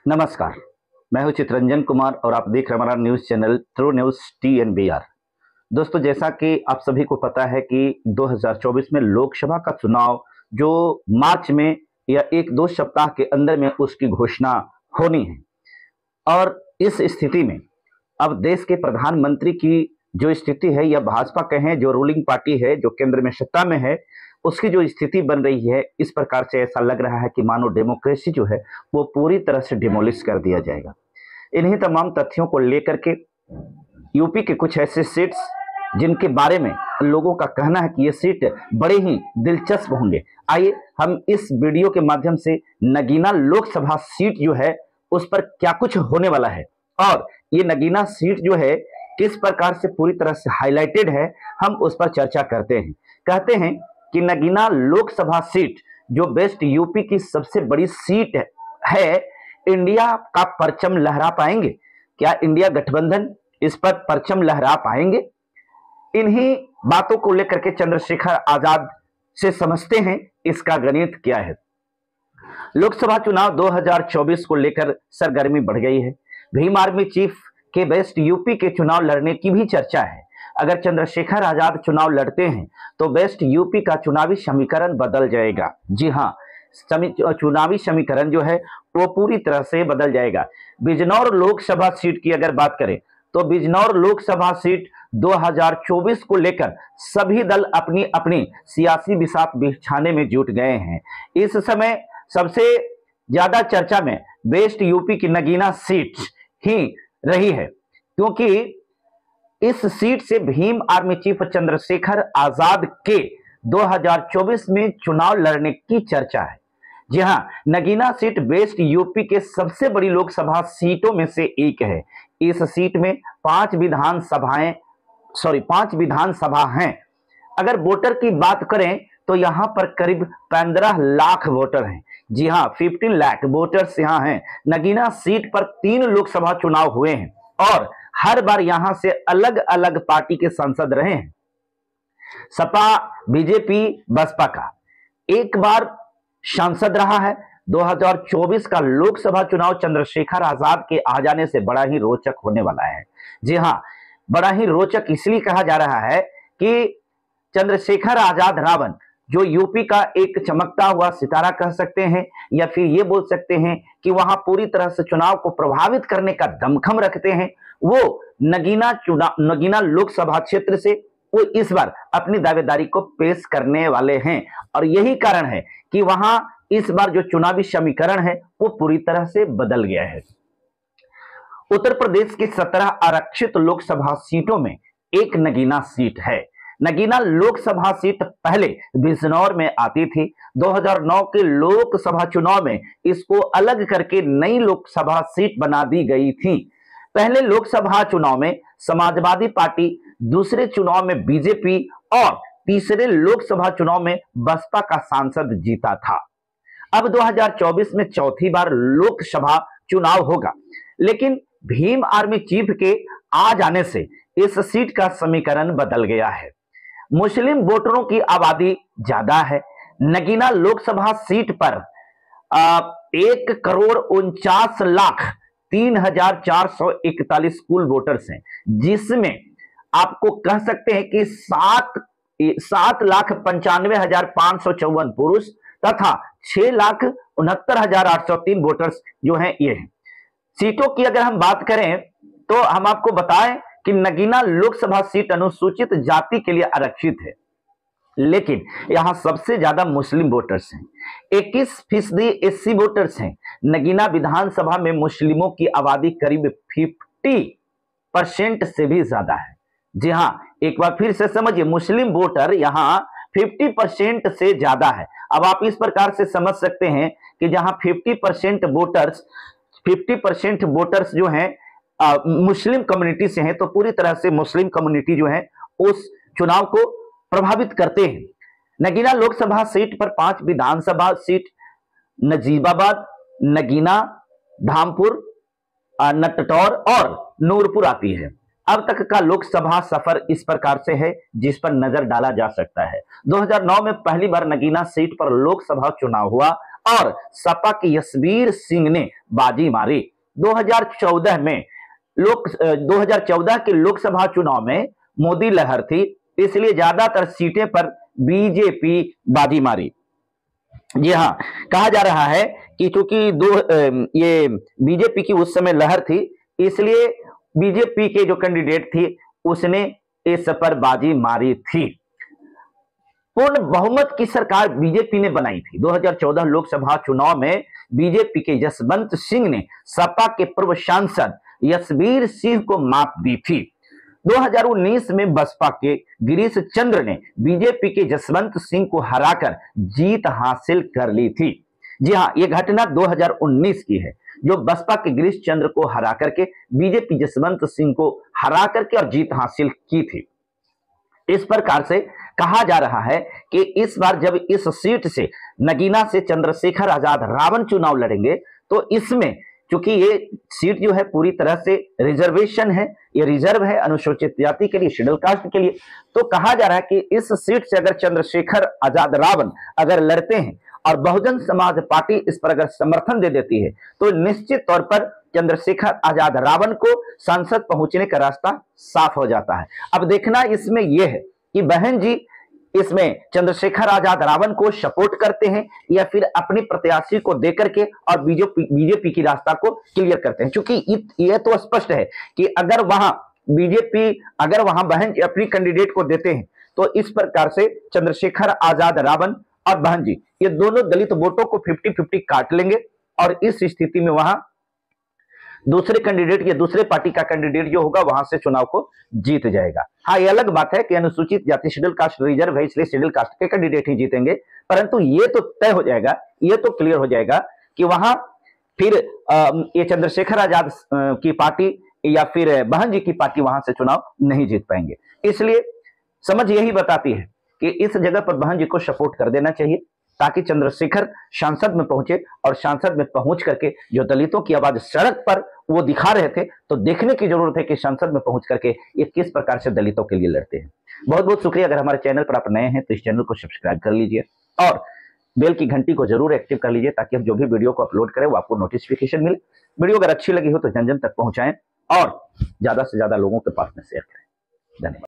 नमस्कार। मैं हूं चित्रंजन कुमार और आप देख रहे हैं हमारा news channel true news TNBR। दोस्तों, जैसा कि आप सभी को पता है कि 2024 में लोकसभा का चुनाव जो मार्च में या एक दो सप्ताह के अंदर में उसकी घोषणा होनी है और इस स्थिति में अब देश के प्रधानमंत्री की जो स्थिति है या भाजपा कहें जो रूलिंग पार्टी है जो केंद्र में सत्ता में है उसकी जो स्थिति बन रही है, इस प्रकार से ऐसा लग रहा है कि मानो डेमोक्रेसी जो है वो पूरी तरह से डिमोलिश कर दिया जाएगा। इन्हीं तमाम तथ्यों को लेकर के यूपी के कुछ ऐसे सीट्स जिनके बारे में लोगों का कहना है कि ये सीट बड़े ही दिलचस्प होंगे। आइए हम इस वीडियो के माध्यम से नगीना लोकसभा सीट जो है उस पर क्या कुछ होने वाला है और ये नगीना सीट जो है किस प्रकार से पूरी तरह से हाईलाइटेड है, हम उस पर चर्चा करते हैं। कहते हैं कि नगीना लोकसभा सीट जो बेस्ट यूपी की सबसे बड़ी सीट है, इंडिया का परचम लहरा पाएंगे क्या? इंडिया गठबंधन इस पर परचम लहरा पाएंगे? इन्हीं बातों को लेकर के चंद्रशेखर आजाद से समझते हैं इसका गणित क्या है। लोकसभा चुनाव 2024 को लेकर सरगर्मी बढ़ गई है। भीम आर्मी चीफ के बेस्ट यूपी के चुनाव लड़ने की भी चर्चा है। अगर चंद्रशेखर आजाद चुनाव लड़ते हैं तो बेस्ट यूपी का चुनावी समीकरण बदल जाएगा। जी हां, चुनावी समीकरण जो है वो पूरी तरह से बदल जाएगा। बिजनौर लोकसभा सीट की अगर बात करें तो बिजनौर लोकसभा सीट 2024 को लेकर सभी दल अपनी अपनी सियासी बिसात बिछाने में जुट गए हैं। इस समय सबसे ज्यादा चर्चा में बेस्ट यूपी की नगीना सीट ही रही है, क्योंकि इस सीट से भीम आर्मी चीफ चंद्रशेखर आजाद के 2024 में चुनाव लड़ने की चर्चा है। जी हां, नगीना सीट बेस्ट यूपी के सबसे बड़ी लोकसभा सीटों में से एक है। इस सीट में 5 विधानसभा हैं। अगर वोटर की बात करें तो यहां पर करीब 15 लाख वोटर हैं। जी हां, 15 लाख वोटर्स यहां हैं। नगीना सीट पर 3 लोकसभा चुनाव हुए हैं और हर बार यहां से अलग अलग पार्टी के सांसद रहे हैं। सपा, बीजेपी, बसपा का एक बार सांसद रहा है। 2024 का लोकसभा चुनाव चंद्रशेखर आजाद के आ जाने से बड़ा ही रोचक होने वाला है। जी हां, बड़ा ही रोचक इसलिए कहा जा रहा है कि चंद्रशेखर आजाद रावण जो यूपी का एक चमकता हुआ सितारा कह सकते हैं या फिर ये बोल सकते हैं कि वहां पूरी तरह से चुनाव को प्रभावित करने का दमखम रखते हैं, वो नगीना लोकसभा क्षेत्र से वो इस बार अपनी दावेदारी को पेश करने वाले हैं और यही कारण है कि वहां इस बार जो चुनावी समीकरण है वो पूरी तरह से बदल गया है। उत्तर प्रदेश की 17 आरक्षित लोकसभा सीटों में एक नगीना सीट है। नगीना लोकसभा सीट पहले बिजनौर में आती थी। 2009 के लोकसभा चुनाव में इसको अलग करके नई लोकसभा सीट बना दी गई थी। पहले लोकसभा चुनाव में समाजवादी पार्टी, दूसरे चुनाव में बीजेपी और तीसरे लोकसभा चुनाव में बसपा का सांसद जीता था। अब 2024 में चौथी बार लोकसभा चुनाव होगा, लेकिन भीम आर्मी चीफ के आ जाने से इस सीट का समीकरण बदल गया है। मुस्लिम वोटरों की आबादी ज्यादा है। नगीना लोकसभा सीट पर 1,49,03,441 कुल वोटर्स हैं, जिसमें आपको कह सकते हैं कि 7,95,554 पुरुष तथा 6,69,803 वोटर्स जो हैं ये हैं। सीटों की अगर हम बात करें तो हम आपको बताएं कि नगीना लोकसभा सीट अनुसूचित जाति के लिए आरक्षित है, लेकिन यहां सबसे ज्यादा मुस्लिम वोटर्स हैं। 21% SC वोटर्स हैं। नगीना विधानसभा में मुस्लिमों की आबादी करीब 50% से भी ज्यादा है। जी हां, एक बार फिर से समझिए, मुस्लिम वोटर यहां 50% से ज्यादा है। अब आप इस प्रकार से समझ सकते हैं कि जहां 50% वोटर्स जो हैं मुस्लिम कम्युनिटी से हैं, तो पूरी तरह से मुस्लिम कम्युनिटी जो है उस चुनाव को प्रभावित करते हैं। नगीना लोकसभा सीट पर 5 विधानसभा सीट नजीबाबाद, नगीना, धामपुर, नटटौर और नूरपुर आती है। अब तक का लोकसभा सफर इस प्रकार से है जिस पर नजर डाला जा सकता है। 2009 में पहली बार नगीना सीट पर लोकसभा चुनाव हुआ और सपा के यशवीर सिंह ने बाजी मारी। 2014 के लोकसभा चुनाव में मोदी लहर थी, इसलिए ज्यादातर सीटें पर बीजेपी बाजी मारी। जी हाँ, कहा जा रहा है कि चूंकि ये बीजेपी की उस समय लहर थी, इसलिए बीजेपी के जो कैंडिडेट थी उसने इस पर बाजी मारी थी। पूर्ण बहुमत की सरकार बीजेपी ने बनाई थी। 2014 लोकसभा चुनाव में बीजेपी के जसवंत सिंह ने सपा के पूर्व सांसद यशवीर सिंह को मात दी थी। 2019 में बसपा के गिरीश चंद्र ने बीजेपी के जसवंत सिंह को हराकर जीत हासिल कर ली थी। जी हां, यह घटना 2019 की है, जो बसपा के गिरीश चंद्र को हरा करके बीजेपी जसवंत सिंह को हरा करके और जीत हासिल की थी। इस प्रकार से कहा जा रहा है कि इस बार जब इस सीट से नगीना से चंद्रशेखर आजाद रावण चुनाव लड़ेंगे, तो इसमें चूंकि ये सीट जो है पूरी तरह से रिजर्वेशन है, ये रिजर्व है अनुसूचित जाति के लिए, शेड्यूल कास्ट के लिए, तो कहा जा रहा है कि इस सीट से अगर चंद्रशेखर आजाद रावण अगर लड़ते हैं और बहुजन समाज पार्टी इस पर अगर समर्थन दे देती है, तो निश्चित तौर पर चंद्रशेखर आजाद रावण को संसद पहुंचने का रास्ता साफ हो जाता है। अब देखना इसमें यह है कि बहन जी इसमें चंद्रशेखर आजाद रावण को सपोर्ट करते हैं या फिर अपने प्रत्याशी को देकर के और बीजेपी की रास्ता को क्लियर करते हैं। क्योंकि यह तो स्पष्ट है कि अगर वहां बहन जी अपनी कैंडिडेट को देते हैं, तो इस प्रकार से चंद्रशेखर आजाद रावण और बहन जी ये दोनों दलित वोटों को 50-50 काट लेंगे और इस स्थिति में वहां दूसरे कैंडिडेट या दूसरे पार्टी का कैंडिडेट जो होगा वहां से चुनाव को जीत जाएगा। हाँ, ये अलग बात है कि अनुसूचित जाति शेड्यूल कास्ट रिजर्व है, इसलिए शेड्यूल कास्ट के कैंडिडेट ही जीतेंगे, परंतु ये तो तय हो जाएगा, ये तो क्लियर हो जाएगा कि वहां फिर ये चंद्रशेखर आजाद की पार्टी या फिर बहन जी की पार्टी वहां से चुनाव नहीं जीत पाएंगे। इसलिए समझ यही बताती है कि इस जगह पर बहन जी को सपोर्ट कर देना चाहिए, ताकि चंद्रशेखर सांसद में पहुंचे और सांसद में पहुंच करके जो दलितों की आवाज सड़क पर वो दिखा रहे थे, तो देखने की जरूरत है कि संसद में पहुंच करके ये किस प्रकार से दलितों के लिए लड़ते हैं। बहुत बहुत शुक्रिया। अगर हमारे चैनल पर आप नए हैं तो इस चैनल को सब्सक्राइब कर लीजिए और बेल की घंटी को जरूर एक्टिव कर लीजिए, ताकि हम जो भी वीडियो को अपलोड करें वो आपको नोटिफिकेशन मिले। वीडियो अगर अच्छी लगी हो तो जन जन तक पहुंचाएं और ज्यादा से ज्यादा लोगों के पास में शेयर करें। धन्यवाद।